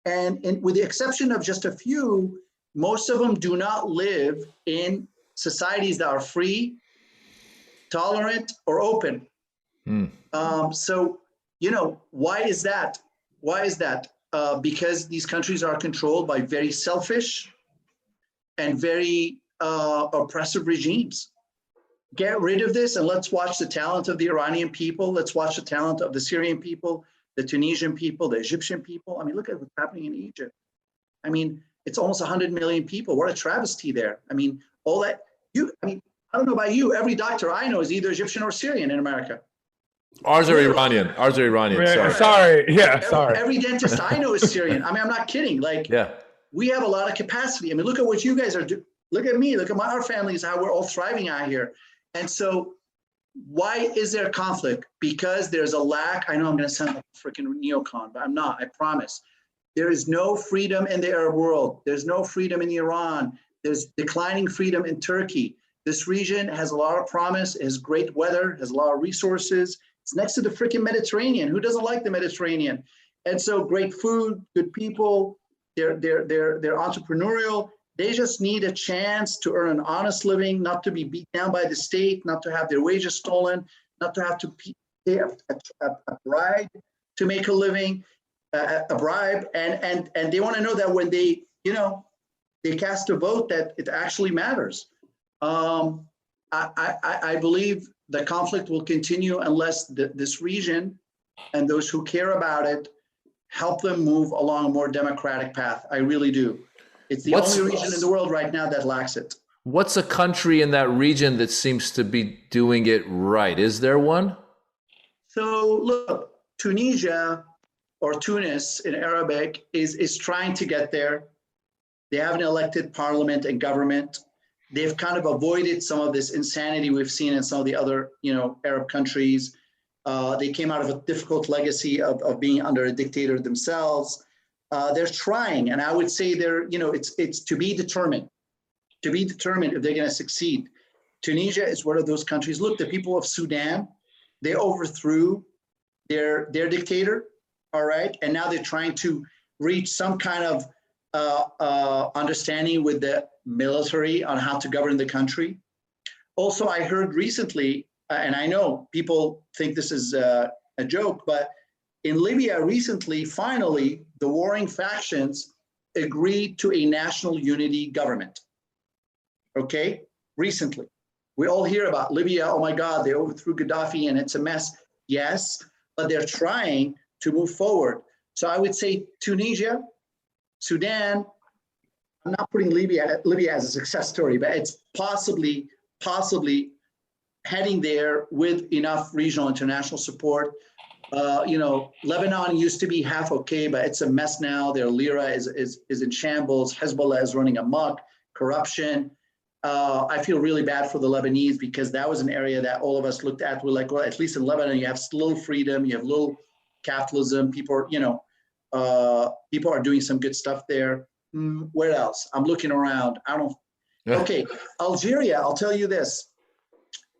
And with the exception of just a few, most of them do not live in societies that are free, tolerant, or open. So, why is that? Why is that? Because these countries are controlled by very selfish and very oppressive regimes. Get rid of this and let's watch the talent of the Iranian people. Let's watch the talent of the Syrian people, the Tunisian people, the Egyptian people. I mean, look at what's happening in Egypt. I mean, it's almost 100 million people. What a travesty there. I mean, all that, I don't know about you, every doctor I know is either Egyptian or Syrian in America. Ours are Iranian. Sorry. Every dentist I know is Syrian. I mean, I'm not kidding. We have a lot of capacity. I mean, look at what you guys are doing. Look at me. Look at our families, how we're all thriving out here. And so why is there conflict? Because there's a lack. I know I'm going to sound like a freaking neocon, but I'm not, I promise. There is no freedom in the Arab world. There's no freedom in Iran. There's declining freedom in Turkey. This region has a lot of promise, has great weather, has a lot of resources. It's next to the freaking Mediterranean. Who doesn't like the Mediterranean? And so great food, good people, they're entrepreneurial. They just need a chance to earn an honest living, not to be beat down by the state, not to have their wages stolen, not to have to pay a bribe to make a living, a bribe. And they want to know that when they cast a vote, that it actually matters. I believe the conflict will continue unless this region and those who care about it help them move along a more democratic path. I really do. It's the only region in the world right now that lacks it. What's a country in that region that seems to be doing it right? Is there one? So look, Tunisia, or Tunis in Arabic, is trying to get there. They have an elected parliament and government. They've kind of avoided some of this insanity we've seen in some of the other, Arab countries. They came out of a difficult legacy of being under a dictator themselves. They're trying, and I would say it's to be determined if they're going to succeed. Tunisia is one of those countries. Look, the people of Sudan, they overthrew their dictator, all right, and now they're trying to reach some kind of understanding with the military on how to govern the country. Also, I heard recently, and I know people think this is a joke, but in Libya recently, finally, the warring factions agreed to a national unity government. Okay, recently. We all hear about Libya, oh my God, they overthrew Gaddafi and it's a mess. Yes, but they're trying to move forward. So I would say Tunisia, Sudan, I'm not putting Libya as a success story, but it's possibly heading there with enough regional international support. Lebanon used to be half okay, but it's a mess now. Their lira is in shambles. Hezbollah is running amok, corruption. I feel really bad for the Lebanese because that was an area that all of us looked at. We're like, well, at least in Lebanon, you have little freedom, you have little capitalism. People are doing some good stuff there. Where else? I'm looking around. I don't. Okay, Algeria. I'll tell you this.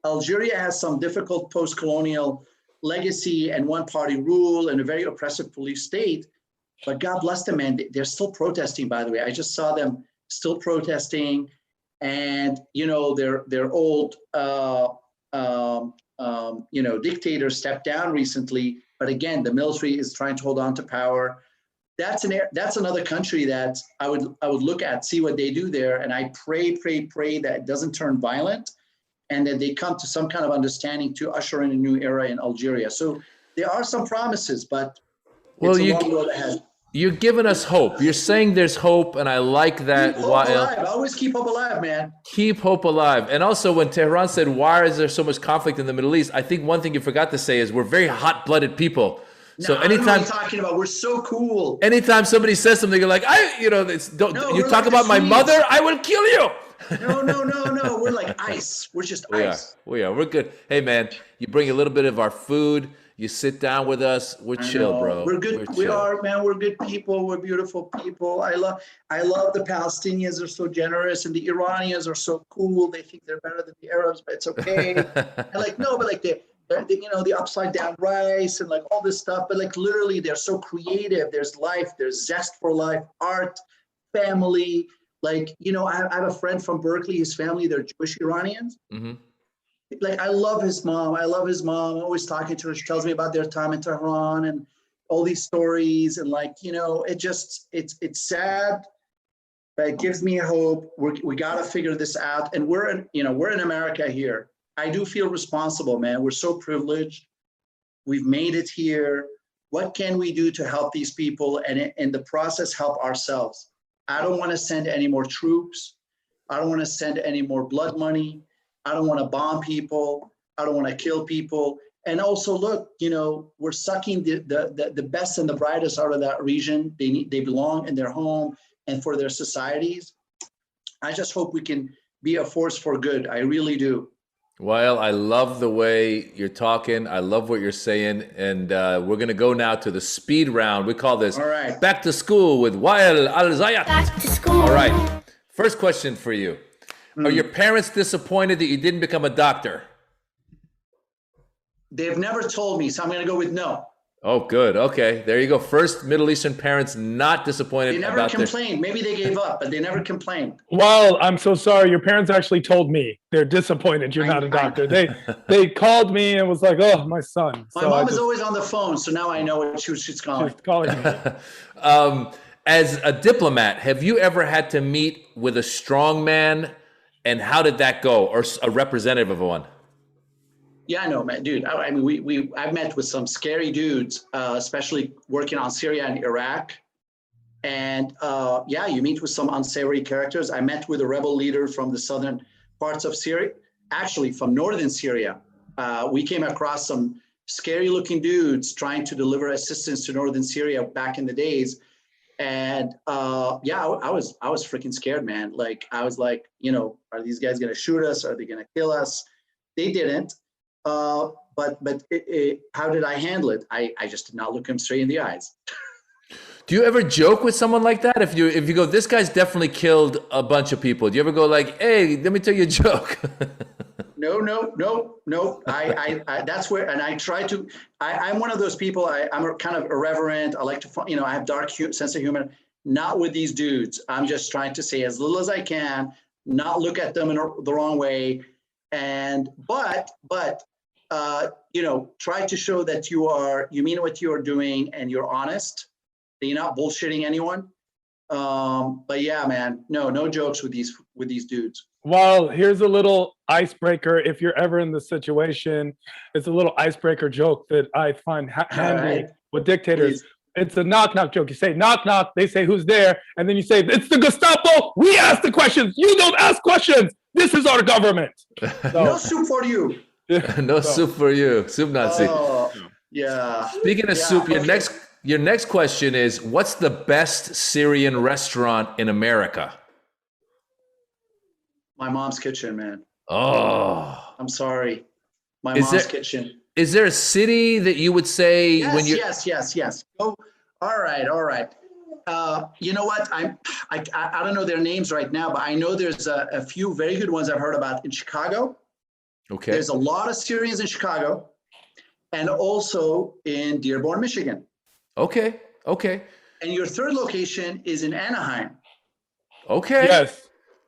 Algeria has some difficult post-colonial legacy and one-party rule and a very oppressive police state. But God bless them, man. They're still protesting. By the way, I just saw them still protesting. And their old dictator stepped down recently, but again the military is trying to hold on to power. That's another country that I would look at, see what they do there, and I pray that it doesn't turn violent, and that they come to some kind of understanding to usher in a new era in Algeria. So there are some promises, but it's a long road ahead. You're giving us hope. You're saying there's hope, and I like that. Keep hope alive. Always keep hope alive, man. Keep hope alive. And also, when Tehran said, why is there so much conflict in the Middle East? I think one thing you forgot to say is we're very hot-blooded people. No, so anytime, I know what you're talking about, we're so cool. Anytime somebody says something, you're like, you talk like about my mother, I will kill you. No. We're like ice. We're just ice. We are. We're good. Hey, man, you bring a little bit of our food. You sit down with us. We're chill, bro. We're good. We are, man. We're good people. We're beautiful people. I love the Palestinians are so generous, and the Iranians are so cool. They think they're better than the Arabs, but it's okay. The upside down rice and like all this stuff. But like literally, they're so creative. There's life. There's zest for life, art, family. Like I have a friend from Berkeley. His family, they're Jewish Iranians. Mm-hmm. Like I love his mom. I'm always talking to her. She tells me about their time in Tehran and all these stories. And it's sad, but it gives me hope. We got to figure this out. And we're in America here. I do feel responsible, man. We're so privileged. We've made it here. What can we do to help these people and in the process help ourselves? I don't want to send any more troops. I don't want to send any more blood money. I don't want to bomb people. I don't want to kill people. And also, look, we're sucking the best and the brightest out of that region. They belong in their home and for their societies. I just hope we can be a force for good. I really do. Well, I love the way you're talking. I love what you're saying. And we're going to go now to the speed round. We call this Back to School with Wael Al-Zayat. Back to school. All right. First question for you. Are your parents disappointed that you didn't become a doctor? They've never told me, so I'm going to go with no. Oh, good. Okay, there you go. First Middle Eastern parents not disappointed. They never complained. Maybe they gave up, but they never complained. Well, I'm so sorry. Your parents actually told me they're disappointed you're not a doctor. They called me and was like, "Oh, my son." My mom is always on the phone, so now I know what she's calling. She's calling me. As a diplomat, have you ever had to meet with a strong man? And how did that go, or a representative of one? Yeah, I know, man, dude. I mean, I've met with some scary dudes, especially working on Syria and Iraq. And you meet with some unsavory characters. I met with a rebel leader from the southern parts of Syria, actually from northern Syria. We came across some scary looking dudes trying to deliver assistance to northern Syria back in the days. And yeah, I was freaking scared, man. Like I was like, are these guys gonna shoot us? Are they gonna kill us? They didn't. But how did I handle it? I just did not look him straight in the eyes. Do you ever joke with someone like that? If you go, this guy's definitely killed a bunch of people. Do you ever go like, hey, let me tell you a joke? No. I that's where, and I try to. I'm one of those people. I'm kind of irreverent. I like to, I have dark sense of humor. Not with these dudes. I'm just trying to say as little as I can, not look at them in the wrong way, and but try to show that you mean what you are doing and you're honest. That you're not bullshitting anyone. But yeah, man, no jokes with these dudes. Well, here's a little icebreaker. If you're ever in this situation, it's a little icebreaker joke that I find handy with dictators. Please. It's a knock-knock joke. You say knock knock, they say who's there, and then you say it's the Gestapo. We ask the questions. You don't ask questions. This is our government. So, No soup for you. No soup for you, soup Nazi. Yeah. Speaking of soup, your next question is, what's the best Syrian restaurant in America? My mom's kitchen, man. Oh, I'm sorry. My mom's kitchen. Is there a city that you would say Yes. Oh, all right. You know what? I don't know their names right now, but I know there's a few very good ones I've heard about in Chicago. Okay. There's a lot of Syrians in Chicago, and also in Dearborn, Michigan. Okay. And your third location is in Anaheim. Okay. yes.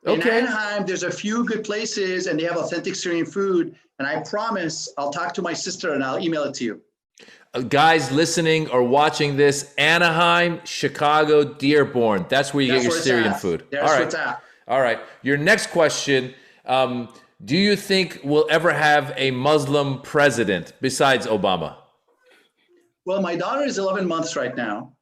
In Okay. Anaheim, there's a few good places, and they have authentic Syrian food. And I promise I'll talk to my sister and I'll email it to you. Guys listening or watching this, Anaheim, Chicago, Dearborn. That's where you get your Syrian food. That's where it's at. All right. Your next question. Do you think we'll ever have a Muslim president besides Obama? Well, my daughter is 11 months right now.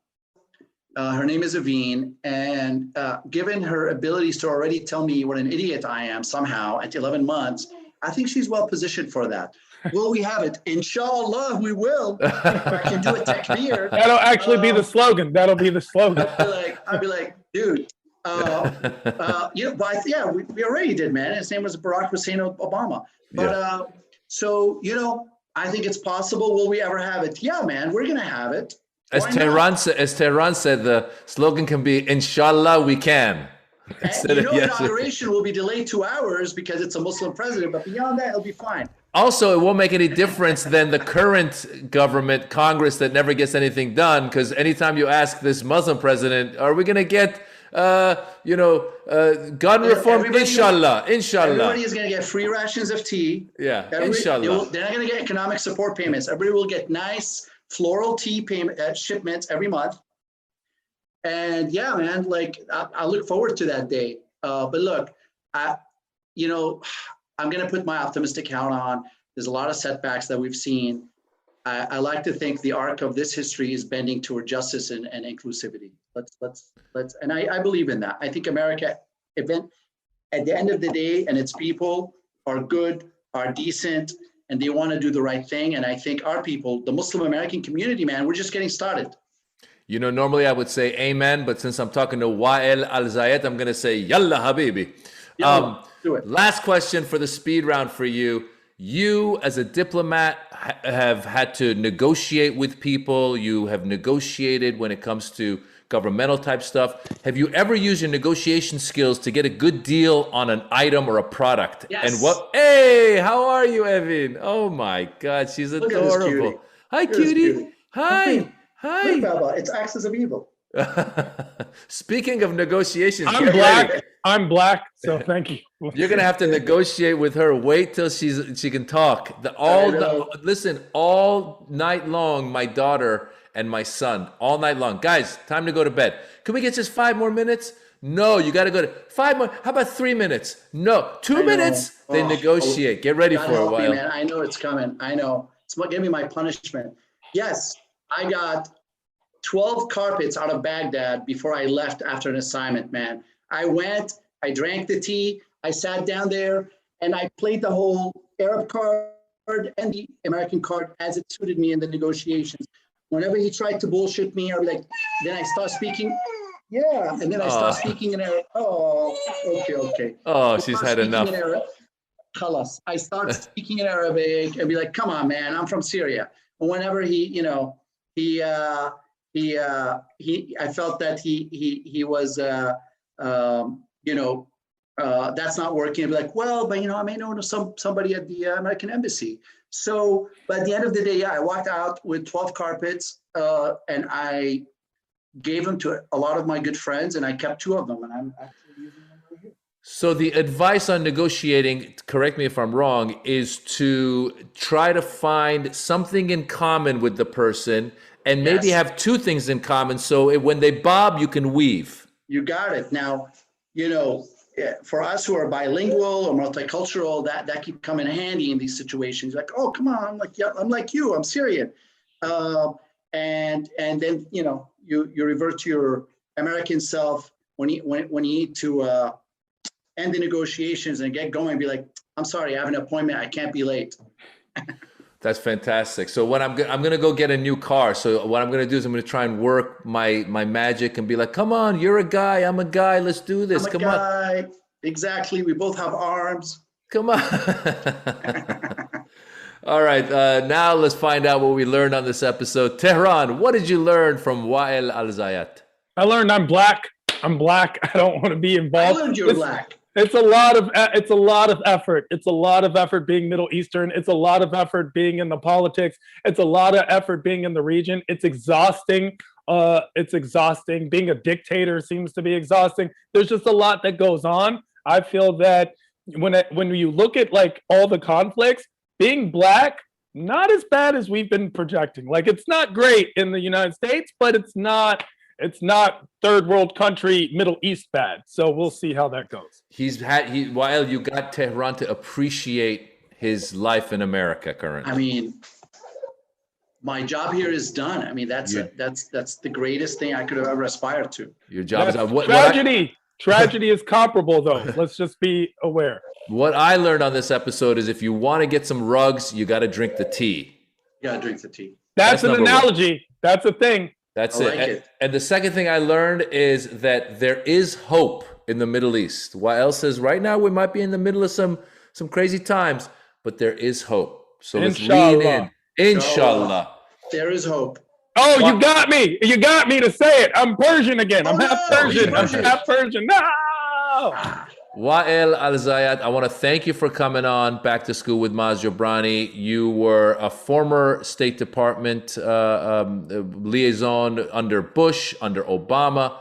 Her name is Aveen. And given her abilities to already tell me what an idiot I am somehow at 11 months, I think she's well positioned for that. Will we have it? Inshallah, we will. I can do a takbir. That'll actually be the slogan. That'll be the slogan. I'd be like, dude, we already did, man. His name was Barack Hussein Obama. But so, I think it's possible. Will we ever have it? Yeah, man, we're going to have it. As Tehran said, the slogan can be, Inshallah, we can. Inauguration will be delayed 2 hours because it's a Muslim president, but beyond that, it'll be fine. Also, it won't make any difference than the current government, Congress, that never gets anything done, because anytime you ask this Muslim president, are we going to get, gun reform? Inshallah. Everybody is going to get free rations of tea. Yeah, inshallah. They're not going to get economic support payments. Everybody will get nice floral tea shipments every month. And yeah, man, I look forward to that day. But look, I'm going to put my optimistic hat on. There's a lot of setbacks that we've seen. I like to think the arc of this history is bending toward justice and inclusivity. And I believe in that. I think America, at the end of the day, and its people are good, are decent, and they want to do the right thing. And I think our people, the Muslim American community, man, we're just getting started. Normally I would say amen, but since I'm talking to Wael Al-Zayed, I'm going to say yalla habibi. Do it. Last question for the speed round for you. You, as a diplomat, have had to negotiate with people. You have negotiated when it comes to governmental type stuff. Have you ever used your negotiation skills to get a good deal on an item or a product? Yes. And hey, how are you, Evan? Oh my God, she's Look at this adorable. cutie. Hi, Look at this cutie. cutie. Hi. Look, Baba, it's axis of evil. Speaking of negotiations, I'm get black. ready. I'm black. So thank you. You're gonna have to negotiate with her. Wait till she can talk. Listen, all night long, my daughter and my son, all night long. Guys, time to go to bed. Can we get just 5 more minutes? No, you got to go to 5 more. How about 3 minutes? No, 2 minutes. They negotiate. Get ready for a while. Man. I know it's coming. I know. It's going to be my punishment. Yes, I got 12 carpets out of Baghdad before I left after an assignment, man. I went, I drank the tea, I sat down there, and I played the whole Arab card and the American card as it suited me in the negotiations. whenever he tried to bullshit me, I'm like, then I start speaking. Yeah, and then I start speaking in Arabic. Oh, okay. Oh, she's had enough. Khalas. I start speaking in Arabic and be like, come on, man, I'm from Syria. And whenever he, I felt that he was, that's not working. I'd be like, well, but I may know somebody at the American embassy. So, but at the end of the day, I walked out with 12 carpets, and I gave them to a lot of my good friends, and I kept 2 of them, and I'm actually using them right here. So the advice on negotiating, correct me if I'm wrong, is to try to find something in common with the person, and maybe have 2 things in common. So when they bob, you can weave. You got it. Now, for us who are bilingual or multicultural, that can come in handy in these situations. Like, oh, come on, I'm like you, I'm Syrian, and then you revert to your American self when you need to end the negotiations and get going. Be like, I'm sorry, I have an appointment, I can't be late. That's fantastic. So when I'm going to go get a new car. So what I'm going to do is I'm going to try and work my magic and be like, come on, you're a guy, I'm a guy, let's do this. Come on. Exactly. We both have arms. Come on. All right. Now let's find out what we learned on this episode. Tehran, what did you learn from Wael Al-Zayat? I learned I'm black. I don't want to be involved. I learned you're black. It's a lot of effort. It's a lot of effort being Middle Eastern. It's a lot of effort being in the politics. It's a lot of effort being in the region. It's exhausting. Being a dictator seems to be exhausting. There's just a lot that goes on. I feel that when you look at like all the conflicts, being black, not as bad as we've been projecting. Like, it's not great in the United States, but it's not third world country, Middle East bad. So we'll see how that goes. While you got Tehran to appreciate his life in America currently. I mean, my job here is done. I mean, that's the greatest thing I could have ever aspired to. Your job is done. Tragedy is comparable, though. Let's just be aware. What I learned on this episode is if you want to get some rugs, you got to drink the tea. You got to drink the tea. That's an analogy. 1. That's a thing. That's it. And the second thing I learned is that there is hope in the Middle East. Wael says right now we might be in the middle of some crazy times, but there is hope. So let's lean in. Inshallah. There is hope. Oh, you got me. You got me to say it. I'm Persian again. I'm half Persian. I'm half Persian. No! Wael Al-Zayat, I want to thank you for coming on Back to School with Maz Jobrani. You were a former State Department liaison under Bush, under Obama,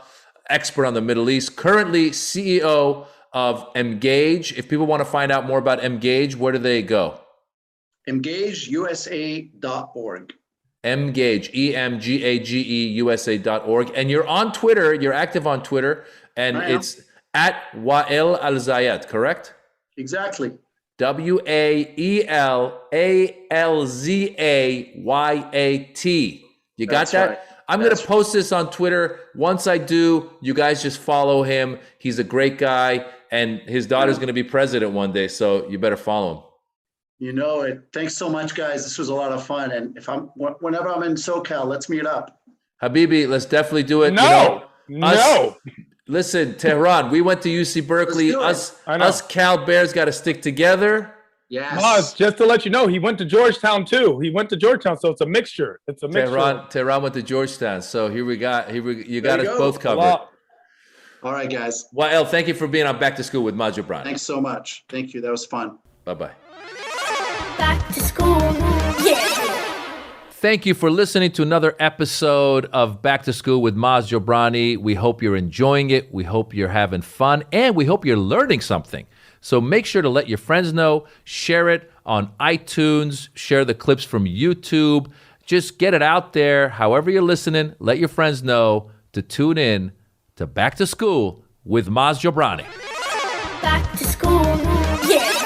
expert on the Middle East, currently CEO of Engage. If people want to find out more about Engage, where do they go? EngageUSA.org. Engage, EMGAGE, USA.org. And you're on Twitter, you're active on Twitter, and it's at Wael Al-Zayat, correct? Exactly. WAELALZAYAT. You got that? Right. I'm going to post this on Twitter. Once I do, you guys just follow him. He's a great guy, and his daughter's going to be president one day, so you better follow him. You know it. Thanks so much, guys. This was a lot of fun. And whenever I'm in SoCal, let's meet up. Habibi, let's definitely do it. No. Listen, Tehran, we went to UC Berkeley. Us Cal Bears got to stick together. Yes. Maz, just to let you know, he went to Georgetown too. So it's a mixture. Tehran went to Georgetown. So you got us both covered. All right, guys. Wael, thank you for being on Back to School with Maz Jobrani. Thanks so much. Thank you. That was fun. Bye-bye. Back to school. Yeah. Thank you for listening to another episode of Back to School with Maz Jobrani. We hope you're enjoying it. We hope you're having fun. And we hope you're learning something. So make sure to let your friends know. Share it on iTunes. Share the clips from YouTube. Just get it out there. However you're listening, let your friends know to tune in to Back to School with Maz Jobrani. Back to school. Yeah.